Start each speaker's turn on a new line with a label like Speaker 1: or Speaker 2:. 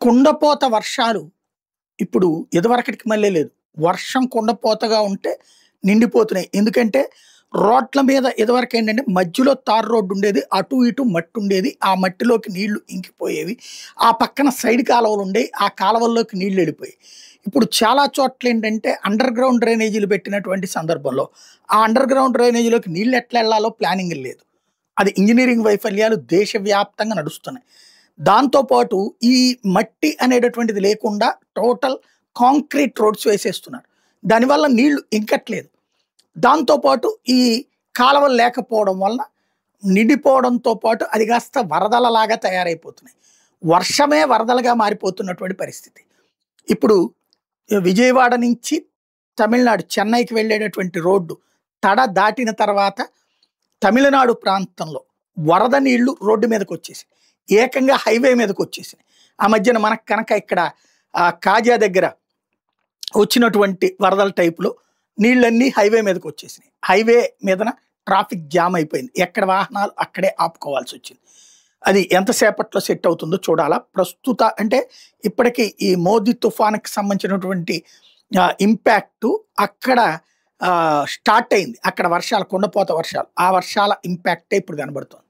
Speaker 1: కుండపోత వర్షాలు ఇప్పుడు ఇదివరకటికి మళ్ళీ లేదు. వర్షం కుండపోతగా ఉంటే నిండిపోతున్నాయి. ఎందుకంటే రోడ్ల మీద ఇదివరకేంటంటే మధ్యలో తారు రోడ్డు ఉండేది. అటు ఇటు మట్టి ఉండేది. ఆ మట్టిలోకి నీళ్లు ఇంకిపోయేవి. ఆ పక్కన సైడ్ కాలువలు ఉండేవి. ఆ కాలువల్లోకి నీళ్లు వెళ్ళిపోయాయి. ఇప్పుడు చాలా చోట్ల ఏంటంటే అండర్ గ్రౌండ్ డ్రైనేజీలు పెట్టినటువంటి సందర్భంలో ఆ అండర్ గ్రౌండ్ డ్రైనేజీలోకి నీళ్లు ఎట్లా వెళ్ళాలో ప్లానింగ్ లేదు. అది ఇంజినీరింగ్ వైఫల్యాలు దేశవ్యాప్తంగా నడుస్తున్నాయి. దాంతో పాటు ఈ మట్టి అనేటటువంటిది లేకుండా టోటల్ కాంక్రీట్ రోడ్స్ వేసేస్తున్నారు. దానివల్ల నీళ్లు ఇంకట్లేదు. దాంతో పాటు ఈ కాలువలు లేకపోవడం వలన నిండిపోవడంతో పాటు అది కాస్త వరదలలాగా తయారైపోతున్నాయి. వర్షమే వరదలుగా మారిపోతున్నటువంటి పరిస్థితి. ఇప్పుడు విజయవాడ నుంచి తమిళనాడు చెన్నైకి వెళ్ళేటటువంటి రోడ్డు తడ దాటిన తర్వాత తమిళనాడు ప్రాంతంలో వరద నీళ్లు రోడ్డు మీదకి వచ్చేసి ఏకంగా హైవే మీదకి వచ్చేసినాయి. ఆ మధ్యన మనకు కనుక ఇక్కడ కాజా దగ్గర వచ్చినటువంటి వరదల టైపులో నీళ్ళన్నీ హైవే మీదకి వచ్చేసినాయి. హైవే మీదన ట్రాఫిక్ జామ్ అయిపోయింది. ఎక్కడ వాహనాలు అక్కడే ఆపుకోవాల్సి వచ్చింది. అది ఎంతసేపట్లో సెట్ అవుతుందో చూడాలా. ప్రస్తుత అంటే ఇప్పటికీ ఈ మోదీ తుఫానుకి సంబంధించినటువంటి ఇంపాక్టు అక్కడ స్టార్ట్ అయింది. అక్కడ వర్షాలు కుండపోత వర్షాలు ఆ వర్షాల ఇంపాక్టే ఇప్పుడు కనబడుతుంది.